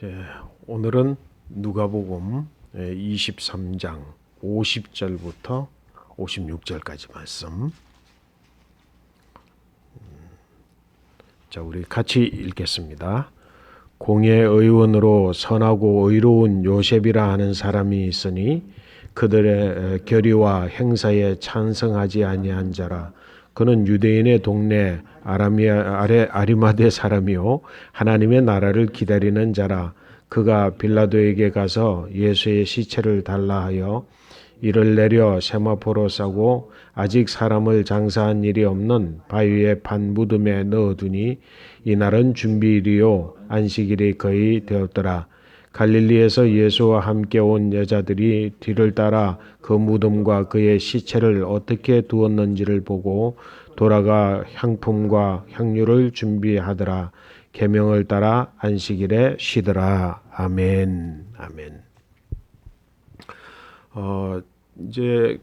네, 오늘은 누가복음 23장 50절부터 56절까지 말씀. 자, 우리 같이 읽겠습니다. 공의 의원으로 선하고 의로운 요셉이라 하는 사람이 있으니 그들의 결의와 행사에 찬성하지 아니한 자라. 그는 유대인의 동네 아리마대 사람이요 하나님의 나라를 기다리는 자라. 그가 빌라도에게 가서 예수의 시체를 달라 하여 이를 내려 세마포로 싸고 아직 사람을 장사한 일이 없는 바위의 판 무덤에 넣어두니 이날은 준비일이요 안식일이 거의 되었더라. 갈릴리에서 예수와 함께 온 여자들이 뒤를 따라 그 무덤과 그의 시체를 어떻게 두었는지를 보고 돌아가 향품과 향유를 준비하더라. 계명을 따라 안식일에 쉬더라. 아멘. 아멘. 이제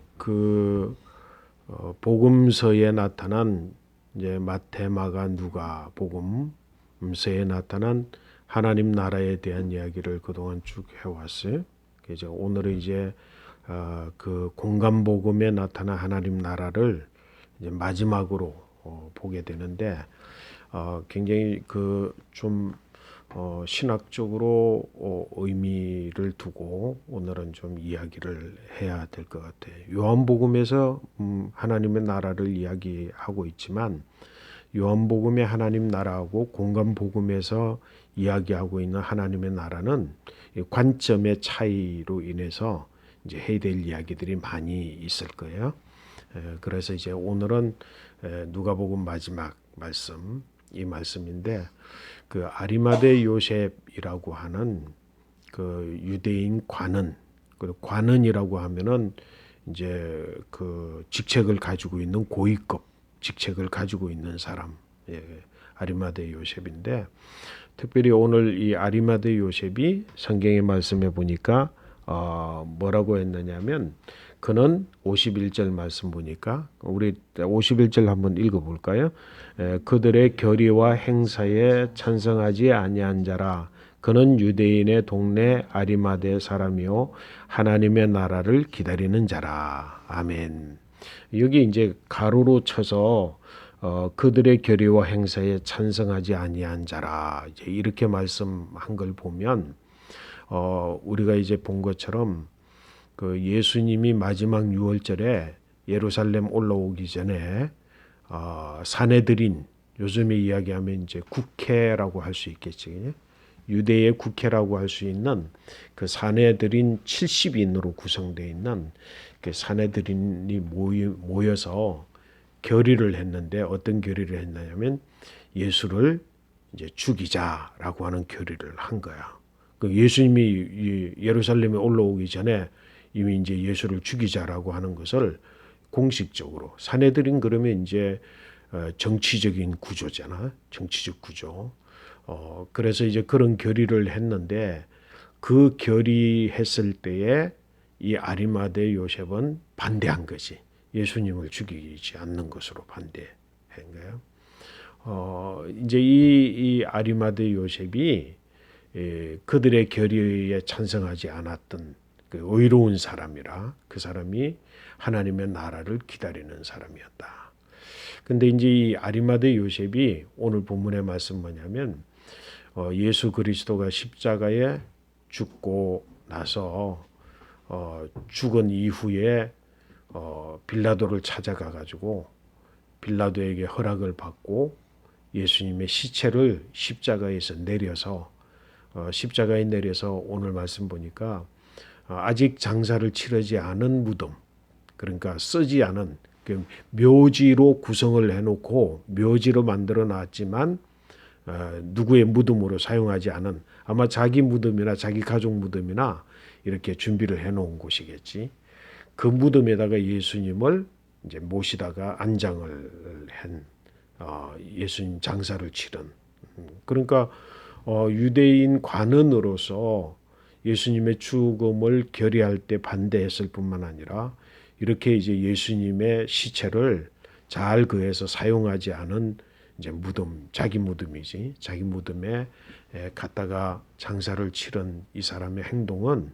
복음서에 나타난 이제 마태, 마가, 누가 복음서에 나타난 하나님 나라에 대한 이야기를 그동안 쭉 해왔어요. 이제 오늘은 이제 그 공간 복음에 나타난 하나님 나라를 이제 마지막으로 보게 되는데 굉장히 좀 신학적으로 의미를 두고 오늘은 좀 이야기를 해야 될 것 같아요. 요한복음에서 하나님의 나라를 이야기하고 있지만 요한복음의 하나님 나라하고 공간복음에서 이야기하고 있는 하나님의 나라는 관점의 차이로 인해서 이제 해야 될 이야기들이 많이 있을 거예요. 그래서 이제 오늘은 누가복음 마지막 말씀 이 말씀인데 그 아리마대 요셉이라고 하는 그 유대인 관은, 그리고 관은이라고 하면은 이제 그 직책을 가지고 있는 고위급 직책을 가지고 있는 사람, 아리마대 요셉인데 특별히 오늘 이 아리마대 요셉이 성경의 말씀에 보니까 뭐라고 했느냐면 그는 51절 말씀 보니까 우리 51절 한번 읽어볼까요? 그들의 결의와 행사에 찬성하지 아니한 자라. 그는 유대인의 동네 아리마대 사람이요 하나님의 나라를 기다리는 자라. 아멘. 여기 이제 가로로 쳐서 그들의 결의와 행사에 찬성하지 아니한 자라. 이제 이렇게 말씀한 걸 보면 우리가 이제 본 것처럼 그 예수님이 마지막 유월절에 예루살렘 올라오기 전에 사내들인 요즘에 이야기하면 이제 국회라고 할 수 있겠지. 유대의 국회라고 할 수 있는 그 사내들인 70인으로 구성되어 있는 그 사내들인이 모여서 결의를 했는데 어떤 결의를 했냐면 예수를 이제 죽이자라고 하는 결의를 한 거야. 그 예수님이 예루살렘에 올라오기 전에 이미 이제 예수를 죽이자라고 하는 것을 공식적으로 사내들인 그러면 이제 정치적인 구조잖아. 정치적 구조. 그래서 이제 그런 결의를 했는데 그 결의했을 때에 이 아리마대 요셉은 반대한 거지. 예수님을 죽이지 않는 것으로 반대한 거예요. 이제 이 아리마대 요셉이 그들의 결의에 찬성하지 않았던 그 의로운 사람이라 그 사람이 하나님의 나라를 기다리는 사람이었다. 근데 이제 이 아리마대 요셉이 오늘 본문의 말씀 뭐냐면 예수 그리스도가 십자가에 죽고 나서 죽은 이후에 빌라도를 찾아가 가지고 빌라도에게 허락을 받고 예수님의 시체를 십자가에서 내려서 십자가에 내려서 오늘 말씀 보니까 아직 장사를 치르지 않은 무덤, 그러니까 쓰지 않은 그 묘지로 구성을 해놓고 묘지로 만들어 놨지만 누구의 무덤으로 사용하지 않은 아마 자기 무덤이나 자기 가족 무덤이나 이렇게 준비를 해놓은 곳이겠지. 그 무덤에다가 예수님을 이제 모시다가 안장을 한 예수님 장사를 치른 그러니까 유대인 관원으로서 예수님의 죽음을 결의할 때 반대했을 뿐만 아니라 이렇게 이제 예수님의 시체를 잘 그해서 사용하지 않은 이제 무덤, 자기 무덤이지. 자기 무덤에 갔다가 장사를 치른 이 사람의 행동은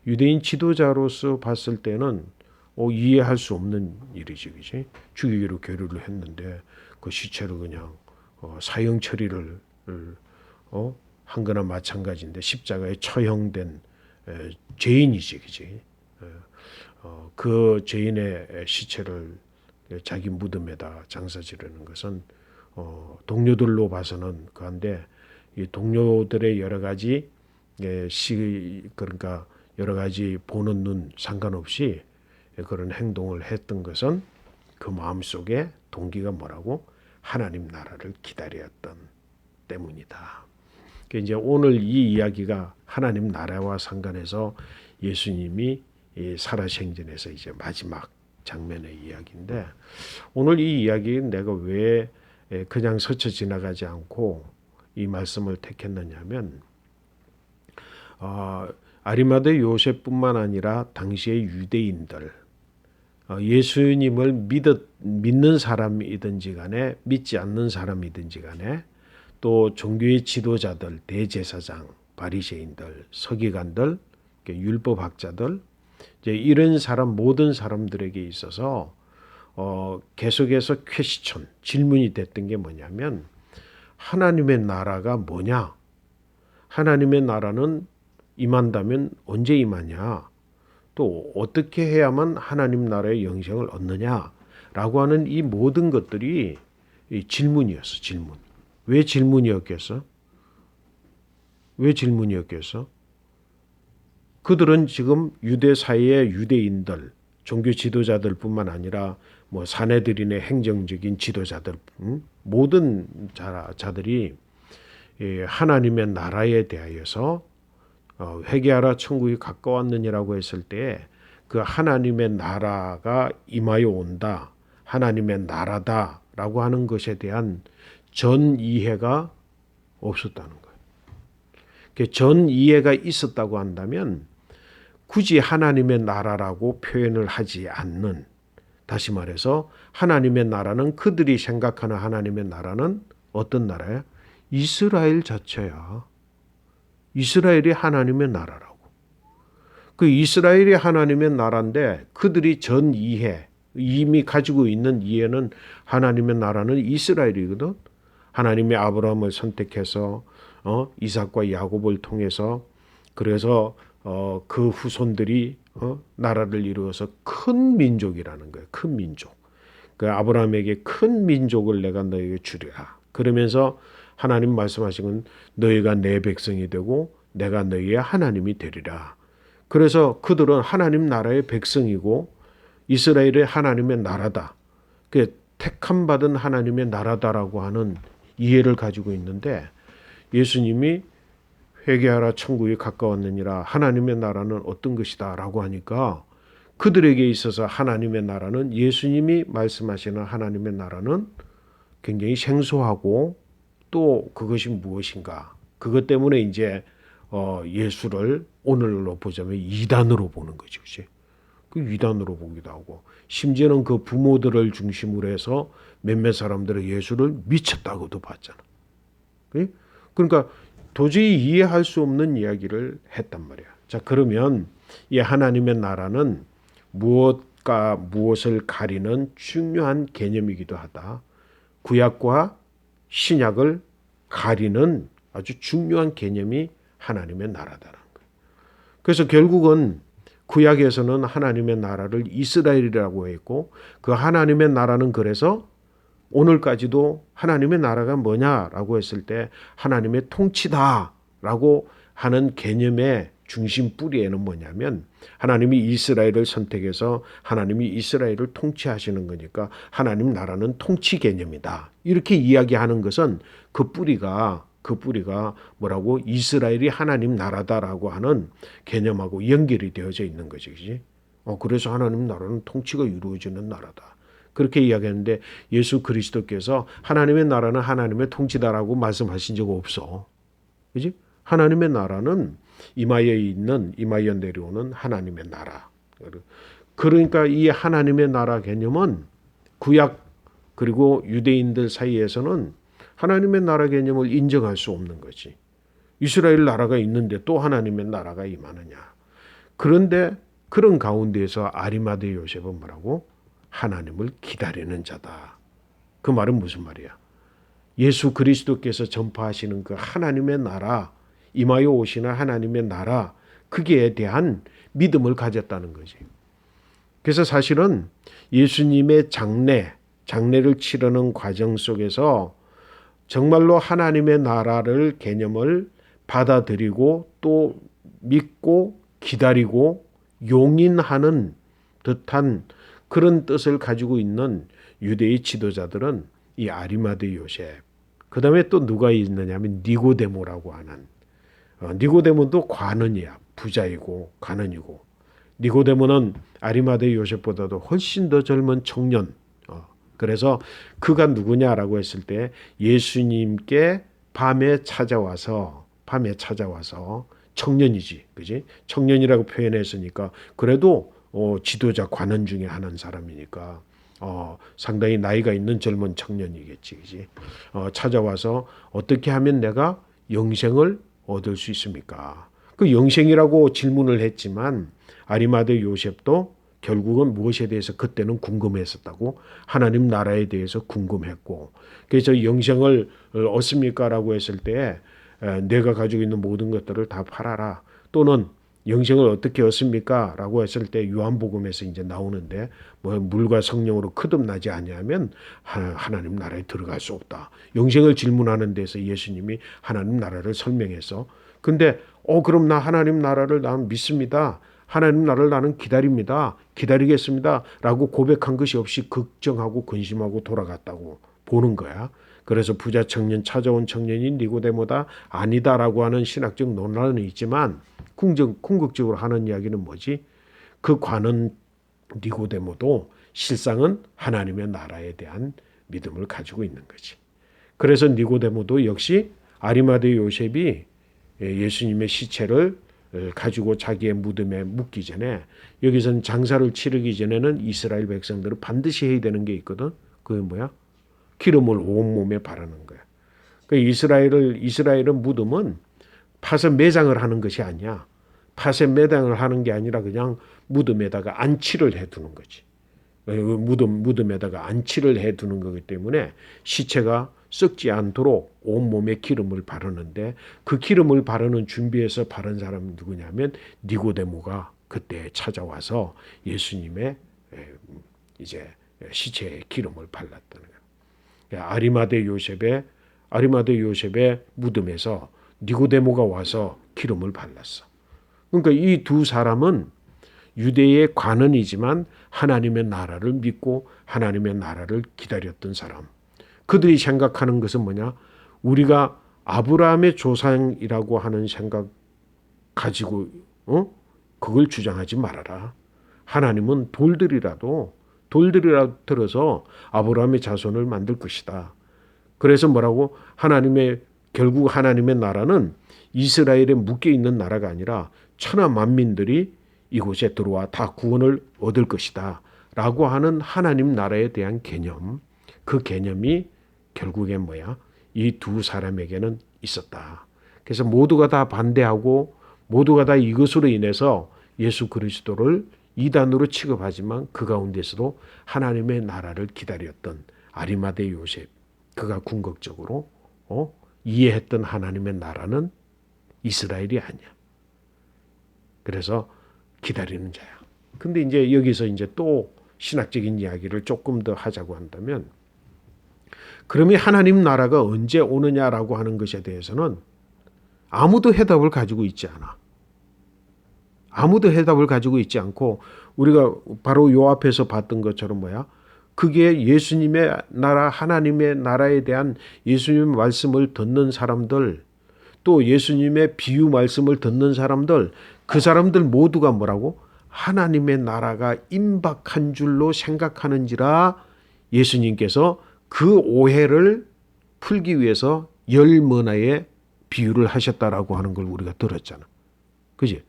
유대인 지도자로서 봤을 때는 이해할 수 없는 일이지, 그지? 죽이기로 계류를 했는데 그 시체를 그냥 사형 처리를 한 거나 마찬가지인데 십자가에 처형된 죄인이지, 그지? 그 죄인의 시체를 자기 무덤에다 장사 지르는 것은 동료들로 봐서는 그런데 이 동료들의 여러 가지 그러니까 여러 가지 보는 눈 상관없이 그런 행동을 했던 것은 그 마음속에 동기가 뭐라고? 하나님 나라를 기다렸던 때문이다. 이제 오늘 이 이야기가 하나님 나라와 상관해서 예수님이 이 살아생전에서 이제 마지막 장면의 이야기인데 오늘 이 이야기 내가 왜 그냥 스쳐 지나가지 않고 이 말씀을 택했느냐면 아리마대 요셉뿐만 아니라 당시의 유대인들 예수님을 믿는 사람이든지 간에 믿지 않는 사람이든지 간에 또 종교의 지도자들, 대제사장, 바리새인들, 서기관들, 율법학자들 이제 이런 사람 모든 사람들에게 있어서 계속해서 퀘스천 질문이 됐던 게 뭐냐면 하나님의 나라가 뭐냐? 하나님의 나라는 임한다면 언제 임하냐? 또 어떻게 해야만 하나님 나라의 영생을 얻느냐라고 하는 이 모든 것들이 질문이었어. 질문. 왜 질문이었겠어? 왜 질문이었겠어? 그들은 지금 유대 사회의 유대인들, 종교 지도자들뿐만 아니라 뭐 사내들인의 행정적인 지도자들, 모든 자들이 하나님의 나라에 대하여서 회개하라 천국이 가까웠느니라고 했을 때 그 하나님의 나라가 임하여 온다, 하나님의 나라다라고 하는 것에 대한 전 이해가 없었다는 거예요. 전 이해가 있었다고 한다면 굳이 하나님의 나라라고 표현을 하지 않는, 다시 말해서 하나님의 나라는 그들이 생각하는 하나님의 나라는 어떤 나라야? 이스라엘 자체야. 이스라엘이 하나님의 나라라고. 그 이스라엘이 하나님의 나라인데 그들이 전 이해, 이미 가지고 있는 이해는 하나님의 나라는 이스라엘이거든. 하나님이 아브라함을 선택해서 이삭과 야곱을 통해서 그래서 그 후손들이 나라를 이루어서 큰 민족이라는 거예요. 큰 민족. 그 아브라함에게 큰 민족을 내가 너에게 주리라. 그러면서 하나님 말씀하신 건 너희가 내 백성이 되고 내가 너희의 하나님이 되리라. 그래서 그들은 하나님 나라의 백성이고 이스라엘의 하나님의 나라다. 그 택함 받은 하나님의 나라다라고 하는 이해를 가지고 있는데 예수님이 회개하라 천국이 가까웠느니라 하나님의 나라는 어떤 것이다 라고 하니까 그들에게 있어서 하나님의 나라는 예수님이 말씀하시는 하나님의 나라는 굉장히 생소하고 또 그것이 무엇인가 그것 때문에 이제 예수를 오늘로 보자면 이단으로 보는 거죠. 그치? 그 이단으로 보기도 하고 심지어는 그 부모들을 중심으로 해서 몇몇 사람들은 예수를 미쳤다고도 봤잖아. 그러니까 도저히 이해할 수 없는 이야기를 했단 말이야. 자, 그러면 이 하나님의 나라는 무엇과 무엇을 가리는 중요한 개념이기도 하다. 구약과 신약을 가리는 아주 중요한 개념이 하나님의 나라다라는 거예요. 그래서 결국은 구약에서는 하나님의 나라를 이스라엘이라고 했고 그 하나님의 나라는 그래서 오늘까지도 하나님의 나라가 뭐냐라고 했을 때 하나님의 통치다라고 하는 개념의 중심 뿌리에는 뭐냐면 하나님이 이스라엘을 선택해서 하나님이 이스라엘을 통치하시는 거니까 하나님 나라는 통치 개념이다. 이렇게 이야기하는 것은 그 뿌리가 뭐라고 이스라엘이 하나님 나라다라고 하는 개념하고 연결이 되어져 있는 거지. 그치? 그래서 하나님 나라는 통치가 이루어지는 나라다. 그렇게 이야기하는데 예수 그리스도께서 하나님의 나라는 하나님의 통치다라고 말씀하신 적 없어. 그지? 하나님의 나라는 임하여 내려오는 하나님의 나라. 그러니까 이 하나님의 나라 개념은 구약 그리고 유대인들 사이에서는 하나님의 나라 개념을 인정할 수 없는 거지. 이스라엘 나라가 있는데 또 하나님의 나라가 임하느냐. 그런데 그런 가운데에서 아리마대 요셉은 뭐라고? 하나님을 기다리는 자다. 그 말은 무슨 말이야? 예수 그리스도께서 전파하시는 그 하나님의 나라, 임하여 오시는 하나님의 나라, 그게 대한 믿음을 가졌다는 거지. 그래서 사실은 예수님의 장례를 치르는 과정 속에서 정말로 하나님의 나라를 개념을 받아들이고 또 믿고 기다리고 용인하는 듯한 그런 뜻을 가지고 있는 유대의 지도자들은 이 아리마대 요셉, 그 다음에 또 누가 있느냐 하면 니고데모라고 하는, 니고데모도 관원이야. 부자이고 관원이고, 니고데모는 아리마대 요셉보다도 훨씬 더 젊은 청년. 그래서 그가 누구냐라고 했을 때 예수님께 밤에 찾아와서 청년이지, 그지? 청년이라고 표현했으니까 그래도 지도자 관원 중에 하나인 사람이니까 상당히 나이가 있는 젊은 청년이겠지, 그지? 찾아와서 어떻게 하면 내가 영생을 얻을 수 있습니까? 그 영생이라고 질문을 했지만 아리마대 요셉도 결국은 무엇에 대해서 그때는 궁금했었다고? 하나님 나라에 대해서 궁금했고, 그래서 영생을 얻습니까? 라고 했을 때 내가 가지고 있는 모든 것들을 다 팔아라. 또는 영생을 어떻게 얻습니까? 라고 했을 때 요한복음에서 이제 나오는데 뭐 물과 성령으로 거듭나지 아니하면 하나님 나라에 들어갈 수 없다. 영생을 질문하는 데서 예수님이 하나님 나라를 설명해서 근데 그럼 나 하나님 나라를 나는 믿습니다. 하나님 나라를 나는 기다리겠습니다. 라고 고백한 것이 없이 걱정하고 근심하고 돌아갔다고 보는 거야. 그래서 부자 청년 찾아온 청년이 니고데모다 아니다라고 하는 신학적 논란은 있지만 궁극적으로 하는 이야기는 뭐지? 그 관원 니고데모도 실상은 하나님의 나라에 대한 믿음을 가지고 있는 거지. 그래서 니고데모도 역시 아리마대 요셉이 예수님의 시체를 가지고 자기의 무덤에 묻기 전에 여기서는 장사를 치르기 전에는 이스라엘 백성들은 반드시 해야 되는 게 있거든. 그게 뭐야? 기름을 온몸에 바르는 거야. 그 이스라엘은 무덤은 파서 매장을 하는 것이 아니야. 파서 매장을 하는 게 아니라 그냥 무덤에다가 안치를 해두는 거지. 무덤에다가 안치를 해두는 거기 때문에 시체가 썩지 않도록 온몸에 기름을 바르는데 그 기름을 바르는 준비해서 바른 사람은 누구냐면 니고데모가 그때 찾아와서 예수님의 이제 시체에 기름을 발랐다는 거예요. 아리마대 요셉의 무덤에서 니고데모가 와서 기름을 발랐어. 그러니까 이 두 사람은 유대의 관원이지만 하나님의 나라를 믿고 하나님의 나라를 기다렸던 사람. 그들이 생각하는 것은 뭐냐? 우리가 아브라함의 조상이라고 하는 생각 가지고 그걸 주장하지 말아라. 하나님은 돌들이라도 들어서 아브라함의 자손을 만들 것이다. 그래서 뭐라고? 결국 하나님의 나라는 이스라엘에 묶여 있는 나라가 아니라 천하 만민들이 이곳에 들어와 다 구원을 얻을 것이다. 라고 하는 하나님 나라에 대한 개념, 그 개념이 결국엔 뭐야? 이 두 사람에게는 있었다. 그래서 모두가 다 반대하고 모두가 다 이것으로 인해서 예수 그리스도를 이단으로 취급하지만 그 가운데서도 하나님의 나라를 기다렸던 아리마대 요셉, 그가 궁극적으로 이해했던 하나님의 나라는 이스라엘이 아니야. 그래서 기다리는 자야. 근데 이제 여기서 이제 또 신학적인 이야기를 조금 더 하자고 한다면, 그러면 하나님 나라가 언제 오느냐라고 하는 것에 대해서는 아무도 해답을 가지고 있지 않아. 아무도 해답을 가지고 있지 않고 우리가 바로 요 앞에서 봤던 것처럼 뭐야? 그게 예수님의 나라, 하나님의 나라에 대한 예수님의 말씀을 듣는 사람들, 또 예수님의 비유 말씀을 듣는 사람들, 그 사람들 모두가 뭐라고? 하나님의 나라가 임박한 줄로 생각하는지라 예수님께서 그 오해를 풀기 위해서 10문화의 비유를 하셨다라고 하는 걸 우리가 들었잖아. 그지?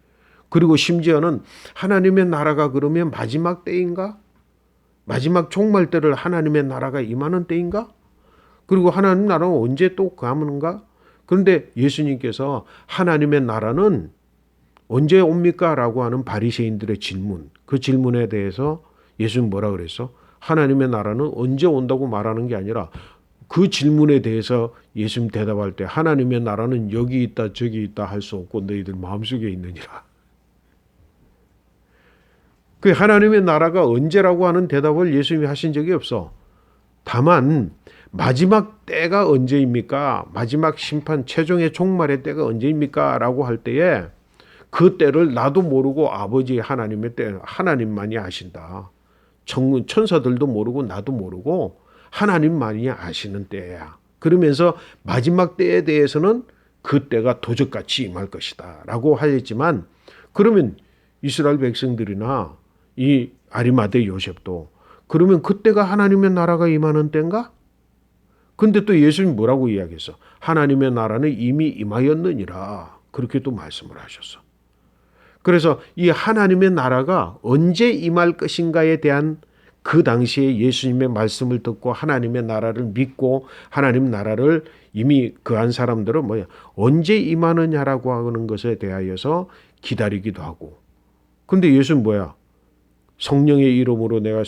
그리고 심지어는 하나님의 나라가 그러면 마지막 때인가? 마지막 종말 때를 하나님의 나라가 임하는 때인가? 그리고 하나님 나라는 언제 또 가는가? 그런데 예수님께서 하나님의 나라는 언제 옵니까? 라고 하는 바리새인들의 질문, 그 질문에 대해서 예수는 뭐라 그랬어? 하나님의 나라는 언제 온다고 말하는 게 아니라 그 질문에 대해서 예수님 대답할 때 하나님의 나라는 여기 있다 저기 있다 할 수 없고 너희들 마음속에 있느니라. 그 하나님의 나라가 언제라고 하는 대답을 예수님이 하신 적이 없어. 다만 마지막 때가 언제입니까? 마지막 심판 최종의 종말의 때가 언제입니까? 라고 할 때에 그 때를 나도 모르고 아버지 하나님의 때 하나님만이 아신다. 천사들도 모르고 나도 모르고 하나님만이 아시는 때야. 그러면서 마지막 때에 대해서는 그 때가 도적같이 임할 것이다 라고 하였지만, 그러면 이스라엘 백성들이나 이 아리마대 요셉도 그러면 그때가 하나님의 나라가 임하는 때인가? 근데 또 예수님 뭐라고 이야기했어? 하나님의 나라는 이미 임하였느니라. 그렇게 또 말씀을 하셨어. 그래서 이 하나님의 나라가 언제 임할 것인가에 대한 그 당시에 예수님의 말씀을 듣고 하나님의 나라를 믿고 하나님 나라를 이미 그한 사람들은 언제 임하느냐라고 하는 것에 대하여서 기다리기도 하고. 근데 예수는 뭐야? 성령의 이름으로 내가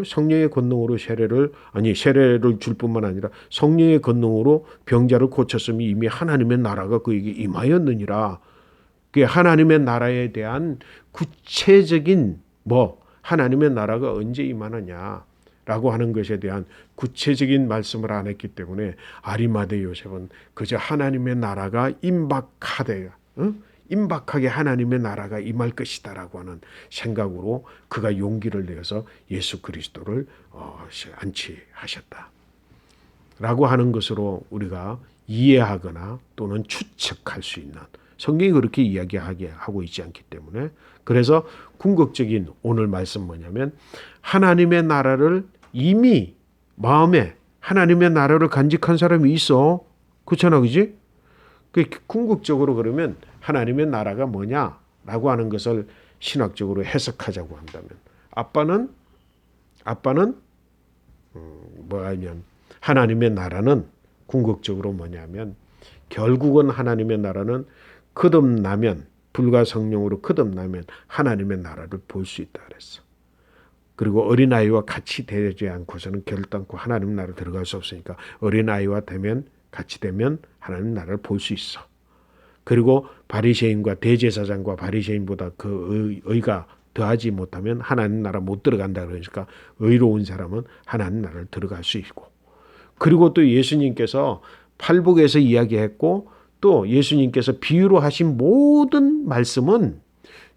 성령의 권능으로 세례를 줄 뿐만 아니라 성령의 권능으로 병자를 고쳤음이 이미 하나님의 나라가 그에게 임하였느니라. 그게 하나님의 나라에 대한 구체적인 하나님의 나라가 언제 임하느냐라고 하는 것에 대한 구체적인 말씀을 안 했기 때문에 아리마대 요셉은 그저 하나님의 나라가 임박하게 하나님의 나라가 임할 것이다라고 하는 생각으로 그가 용기를 내서 예수 그리스도를 안치하셨다라고 하는 것으로 우리가 이해하거나 또는 추측할 수 있는, 성경이 그렇게 이야기하게 하고 있지 않기 때문에, 그래서 궁극적인 오늘 말씀 뭐냐면 하나님의 나라를 이미 마음에 하나님의 나라를 간직한 사람이 있어. 그렇잖아, 그지? 궁극적으로 그러면 하나님의 나라가 뭐냐라고 하는 것을 신학적으로 해석하자고 한다면 아빠는 뭐냐면 하나님의 나라는 궁극적으로 뭐냐면 결국은 하나님의 나라는 불과 성령으로 거듭나면 하나님의 나라를 볼 수 있다 그랬어. 그리고 어린아이와 같이 되지 않고서는 결단코 하나님 나라를 들어갈 수 없으니까 어린아이와 같이 되면 하나님 나라를 볼 수 있어. 그리고 바리새인과 대제사장과 바리새인보다 그 의가 더하지 못하면 하나님 나라 못 들어간다 그러니까 의로운 사람은 하나님 나라를 들어갈 수 있고, 그리고 또 예수님께서 팔복에서 이야기했고 또 예수님께서 비유로 하신 모든 말씀은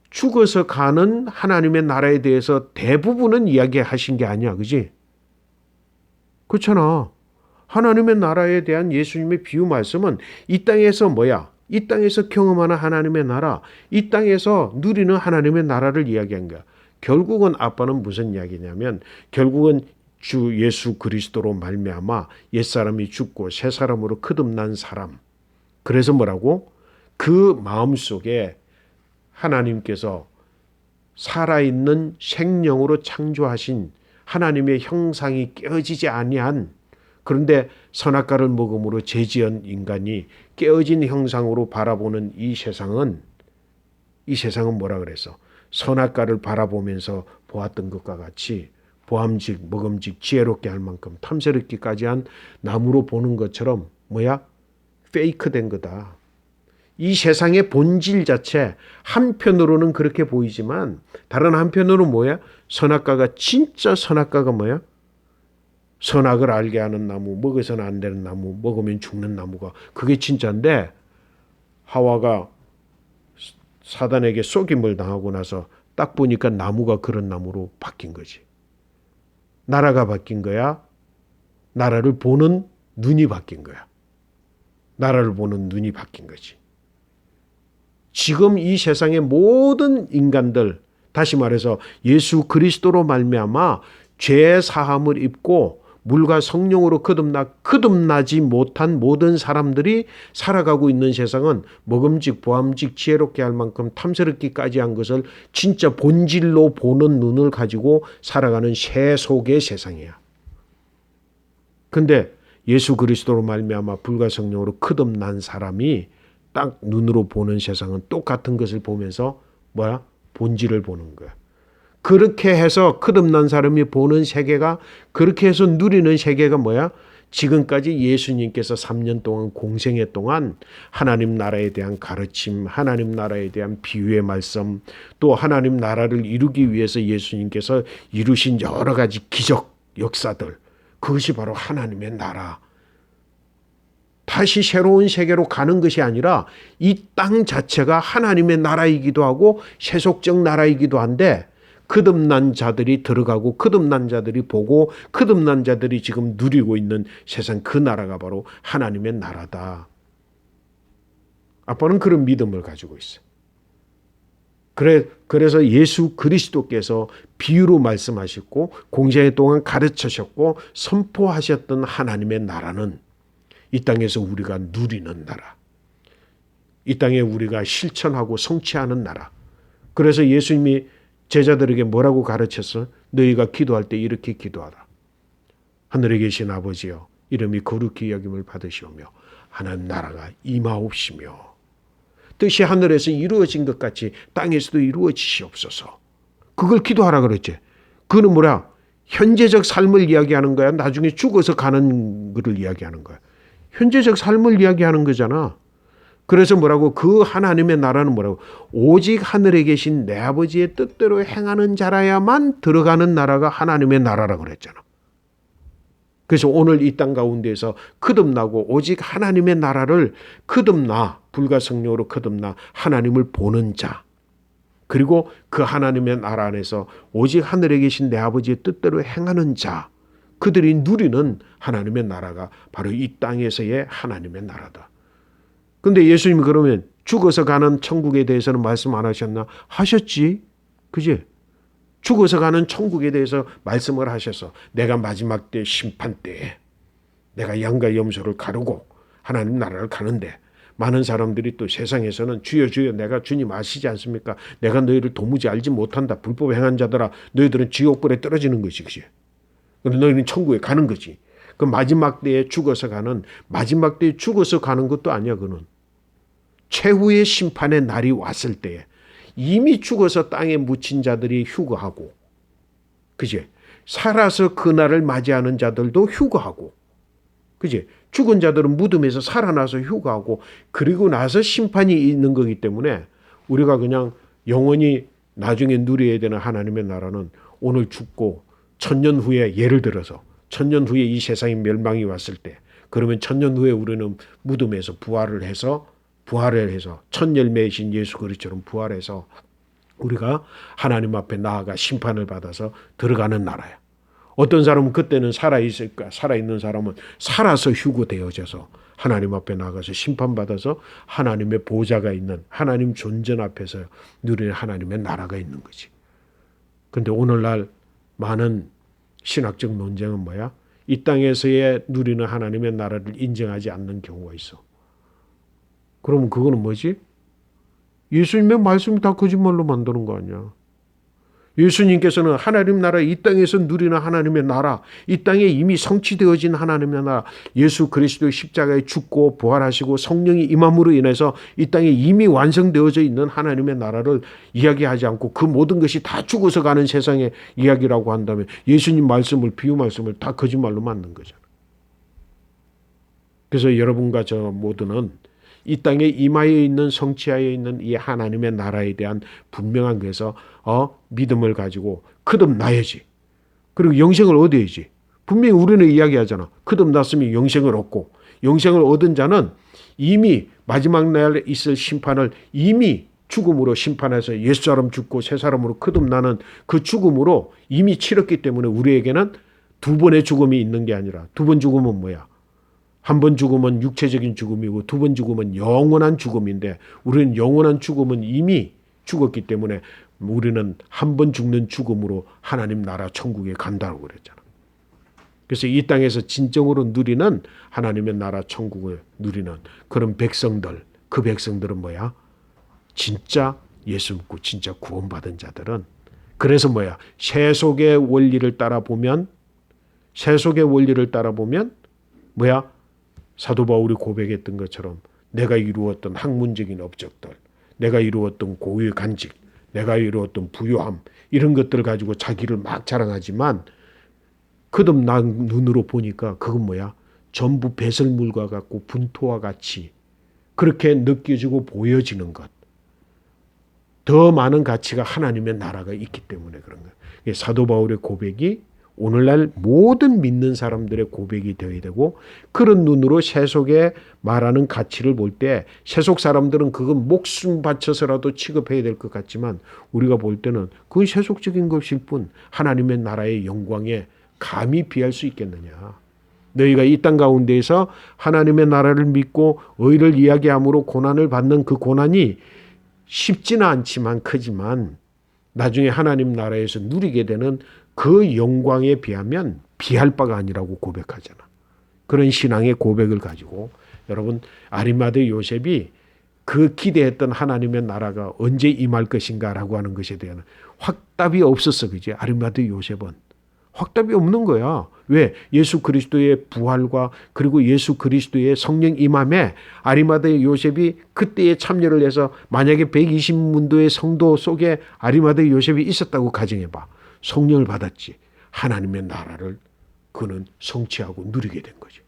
죽어서 가는 하나님의 나라에 대해서 대부분은 이야기하신 게 아니야. 그지? 그렇잖아. 하나님의 나라에 대한 예수님의 비유 말씀은 이 땅에서 이 땅에서 경험하는 하나님의 나라, 이 땅에서 누리는 하나님의 나라를 이야기한 거야. 결국은 아빠는 무슨 이야기냐면 결국은 주 예수 그리스도로 말미암아 옛사람이 죽고 새 사람으로 거듭난 사람. 그래서 뭐라고? 그 마음속에 하나님께서 살아있는 생명으로 창조하신 하나님의 형상이 깨어지지 아니한, 그런데 선악과를 먹음으로 죄지은 인간이 깨어진 형상으로 바라보는 이 세상은 뭐라 그랬어? 선악과를 바라보면서 보았던 것과 같이 보암직 먹음직 지혜롭게 할 만큼 탐스럽기까지 한 나무로 보는 것처럼 페이크된 거다. 이 세상의 본질 자체 한편으로는 그렇게 보이지만 다른 한편으로는 선악과가 진짜 선악과가 선악을 알게 하는 나무, 먹어서는 안 되는 나무, 먹으면 죽는 나무가 그게 진짜인데 하와가 사단에게 속임을 당하고 나서 딱 보니까 나무가 그런 나무로 바뀐 거지. 나라가 바뀐 거야. 나라를 보는 눈이 바뀐 거야. 나라를 보는 눈이 바뀐 거지. 지금 이 세상의 모든 인간들, 다시 말해서 예수 그리스도로 말미암아 죄 사함을 입고 물과 성령으로 거듭나지 못한 모든 사람들이 살아가고 있는 세상은 먹음직 보암직 지혜롭게 할 만큼 탐스럽기까지 한 것을 진짜 본질로 보는 눈을 가지고 살아가는 새 속의 세상이야. 근데 예수 그리스도로 말미암아 불과 성령으로 거듭난 사람이 딱 눈으로 보는 세상은 똑같은 것을 보면서 뭐야? 본질을 보는 거야. 그렇게 해서 거듭난 사람이 보는 세계가, 그렇게 해서 누리는 세계가 뭐야? 지금까지 예수님께서 3년 동안 공생애 동안 하나님 나라에 대한 가르침, 하나님 나라에 대한 비유의 말씀, 또 하나님 나라를 이루기 위해서 예수님께서 이루신 여러 가지 기적, 역사들, 그것이 바로 하나님의 나라. 다시 새로운 세계로 가는 것이 아니라 이 땅 자체가 하나님의 나라이기도 하고 세속적 나라이기도 한데, 거듭난 자들이 들어가고 거듭난 자들이 보고 거듭난 자들이 지금 누리고 있는 세상, 그 나라가 바로 하나님의 나라다. 아빠는 그런 믿음을 가지고 있어요. 그래서 예수 그리스도께서 비유로 말씀하셨고 공생애 동안 가르치셨고 선포하셨던 하나님의 나라는 이 땅에서 우리가 누리는 나라, 이 땅에 우리가 실천하고 성취하는 나라. 그래서 예수님이 제자들에게 뭐라고 가르쳤어? 너희가 기도할 때 이렇게 기도하라. 하늘에 계신 아버지여, 이름이 거룩히 여김을 받으시오며 하나님 나라가 임하옵시며 뜻이 하늘에서 이루어진 것 같이 땅에서도 이루어지시옵소서. 그걸 기도하라 그랬지. 그는 뭐야? 현재적 삶을 이야기하는 거야? 나중에 죽어서 가는 것을 이야기하는 거야? 현재적 삶을 이야기하는 거잖아. 그래서 뭐라고? 그 하나님의 나라는 뭐라고? 오직 하늘에 계신 내 아버지의 뜻대로 행하는 자라야만 들어가는 나라가 하나님의 나라라고 그랬잖아. 그래서 오늘 이 땅 가운데에서 거듭나고 오직 하나님의 나라를 거듭나, 불과 성령으로 거듭나 하나님을 보는 자, 그리고 그 하나님의 나라 안에서 오직 하늘에 계신 내 아버지의 뜻대로 행하는 자, 그들이 누리는 하나님의 나라가 바로 이 땅에서의 하나님의 나라다. 근데 예수님이 그러면 죽어서 가는 천국에 대해서는 말씀 안 하셨나? 하셨지. 그지? 죽어서 가는 천국에 대해서 말씀을 하셔서 내가 마지막 때 심판 때에 내가 양과 염소를 가르고 하나님 나라를 가는데 많은 사람들이 또 세상에서는 주여 주여 내가 주님 아시지 않습니까? 내가 너희를 도무지 알지 못한다. 불법 행한 자들아 너희들은 지옥불에 떨어지는 것이 그지? 너희는 천국에 가는 거지. 그 마지막 때에 죽어서 가는, 마지막 때에 죽어서 가는 것도 아니야. 그는 최후의 심판의 날이 왔을 때에 이미 죽어서 땅에 묻힌 자들이 휴거하고, 그지? 살아서 그 날을 맞이하는 자들도 휴거하고, 그지? 죽은 자들은 무덤에서 살아나서 휴거하고, 그리고 나서 심판이 있는 거기 때문에 우리가 그냥 영원히 나중에 누려야 되는 하나님의 나라는 오늘 죽고 1000년 후에, 예를 들어서 1000년 후에 이 세상에 멸망이 왔을 때, 그러면 1000년 후에 우리는 무덤에서 부활을 해서 첫 열매이신 예수 그리스도처럼 부활해서 우리가 하나님 앞에 나아가 심판을 받아서 들어가는 나라야. 어떤 사람은 그때는 살아있을까? 살아있는 사람은 살아서 휴거되어져서 하나님 앞에 나가서 심판받아서 하나님의 보좌가 있는, 하나님 존전 앞에서 누리는 하나님의 나라가 있는 거지. 근데 오늘날 많은 신학적 논쟁은 뭐야? 이 땅에서의 누리는 하나님의 나라를 인정하지 않는 경우가 있어. 그러면 그거는 뭐지? 예수님의 말씀이 다 거짓말로 만드는 거 아니야. 예수님께서는 하나님 나라, 이 땅에서 누리는 하나님의 나라, 이 땅에 이미 성취되어진 하나님의 나라, 예수 그리스도의 십자가에 죽고 부활하시고 성령이 임함으로 인해서 이 땅에 이미 완성되어져 있는 하나님의 나라를 이야기하지 않고 그 모든 것이 다 죽어서 가는 세상의 이야기라고 한다면 예수님 말씀을, 비유 말씀을 다 거짓말로 만든 거잖아. 그래서 여러분과 저 모두는 이 땅에 임하여 있는, 성취하여 있는 이 하나님의 나라에 대한 분명한 것에서 믿음을 가지고 거듭나야지. 그리고 영생을 얻어야지. 분명히 우리는 이야기하잖아. 거듭났으면 영생을 얻고, 영생을 얻은 자는 이미 마지막 날에 있을 심판을 이미 죽음으로 심판해서 옛사람 죽고 새사람으로 거듭나는 그 죽음으로 이미 치렀기 때문에 우리에게는 두 번의 죽음이 있는 게 아니라, 두 번 죽음은 뭐야? 한 번 죽음은 육체적인 죽음이고 두 번 죽음은 영원한 죽음인데, 우리는 영원한 죽음은 이미 죽었기 때문에 우리는 한 번 죽는 죽음으로 하나님 나라 천국에 간다고 그랬잖아. 그래서 이 땅에서 진정으로 누리는 하나님의 나라 천국을 누리는 그런 백성들, 그 백성들은 뭐야? 진짜 예수 믿고 진짜 구원받은 자들은, 그래서 뭐야? 세속의 원리를 따라 보면 뭐야? 사도 바울이 고백했던 것처럼 내가 이루었던 학문적인 업적들, 내가 이루었던 고유의 간직, 내가 이루었던 부유함 이런 것들 가지고 자기를 막 자랑하지만 거듭난 눈으로 보니까 그건 뭐야? 전부 배설물과 같고 분토와 같이 그렇게 느껴지고 보여지는 것. 더 많은 가치가 하나님의 나라가 있기 때문에 그런 거예요. 사도 바울의 고백이 오늘날 모든 믿는 사람들의 고백이 되어야 되고 그런 눈으로 세속에 말하는 가치를 볼 때 세속 사람들은 그건 목숨 바쳐서라도 취급해야 될 것 같지만 우리가 볼 때는 그건 세속적인 것일 뿐 하나님의 나라의 영광에 감히 비할 수 있겠느냐. 너희가 이 땅 가운데에서 하나님의 나라를 믿고 의를 이야기함으로 고난을 받는 그 고난이 쉽지는 않지만 크지만 나중에 하나님 나라에서 누리게 되는 그 영광에 비하면 비할 바가 아니라고 고백하잖아. 그런 신앙의 고백을 가지고 여러분 아리마대 요셉이 그 기대했던 하나님의 나라가 언제 임할 것인가라고 하는 것에 대한 확답이 없었어. 그지? 아리마대 요셉은. 확답이 없는 거야. 왜? 예수 그리스도의 부활과 그리고 예수 그리스도의 성령 임함에 아리마대 요셉이 그때에 참여를 해서 만약에 120문도의 성도 속에 아리마대 요셉이 있었다고 가정해봐. 성령을 받았지. 하나님의 나라를 그는 성취하고 누리게 된 거죠.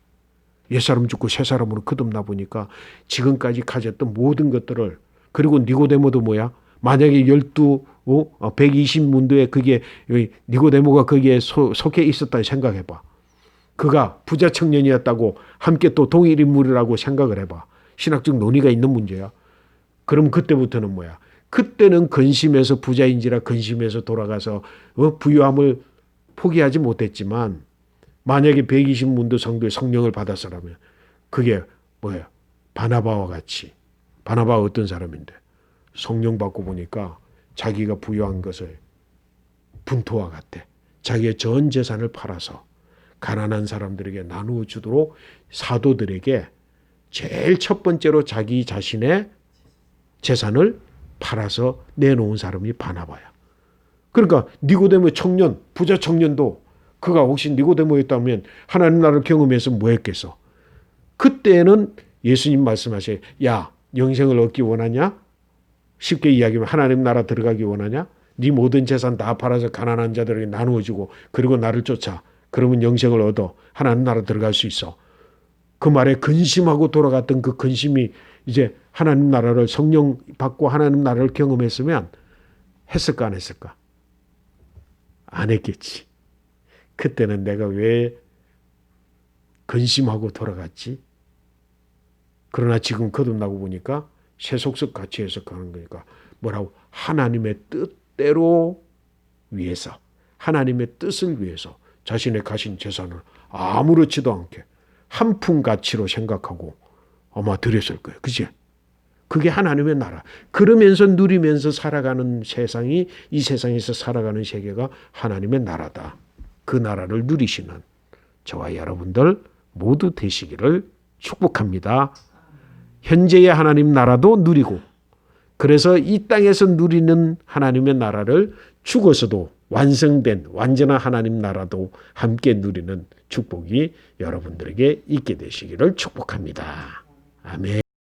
옛사람 죽고 새사람으로 거듭나 보니까 지금까지 가졌던 모든 것들을 그리고 니고데모도 뭐야? 만약에 120문도에 그게 니고데모가 거기에 속해 있었다 생각해봐. 그가 부자 청년이었다고 함께 또 동일 인물이라고 생각을 해봐. 신학적 논의가 있는 문제야. 그럼 그때부터는 뭐야? 그때는 근심해서 부자인지라 근심해서 돌아가서 부유함을 포기하지 못했지만 만약에 120문도 성도의 성령을 받았으라면 그게 뭐야? 바나바와 같이. 바나바가 어떤 사람인데? 성령 받고 보니까 자기가 부유한 것을 분토와 같대. 자기의 전 재산을 팔아서 가난한 사람들에게 나누어 주도록 사도들에게 제일 첫 번째로 자기 자신의 재산을 팔아서 내놓은 사람이 바나바야. 그러니까 니고데모 청년, 부자 청년도 그가 혹시 니고데모였다면 하나님 나라를 경험해서 뭐 했겠어? 그때는 예수님 말씀하셔요. 야, 영생을 얻기 원하냐? 쉽게 이야기하면 하나님 나라 들어가기 원하냐? 네 모든 재산 다 팔아서 가난한 자들에게 나누어주고 그리고 나를 쫓아. 그러면 영생을 얻어. 하나님 나라 들어갈 수 있어. 그 말에 근심하고 돌아갔던 그 근심이 이제 하나님 나라를 성령 받고 하나님 나라를 경험했으면 했을까 안 했을까? 안 했겠지. 그때는 내가 왜 근심하고 돌아갔지? 그러나 지금 거듭나고 보니까 세속적 가치에서 가는 거니까 뭐라고? 하나님의 뜻대로 위해서 하나님의 뜻을 위해서 자신의 가신 재산을 아무렇지도 않게 한 푼 가치로 생각하고 아마 드렸을 거예요. 그치? 그게 하나님의 나라. 그러면서 누리면서 살아가는 세상이 이 세상에서 살아가는 세계가 하나님의 나라다. 그 나라를 누리시는 저와 여러분들 모두 되시기를 축복합니다. 현재의 하나님 나라도 누리고 그래서 이 땅에서 누리는 하나님의 나라를 죽어서도 완성된 완전한 하나님 나라도 함께 누리는 축복이 여러분들에게 있게 되시기를 축복합니다. 아멘.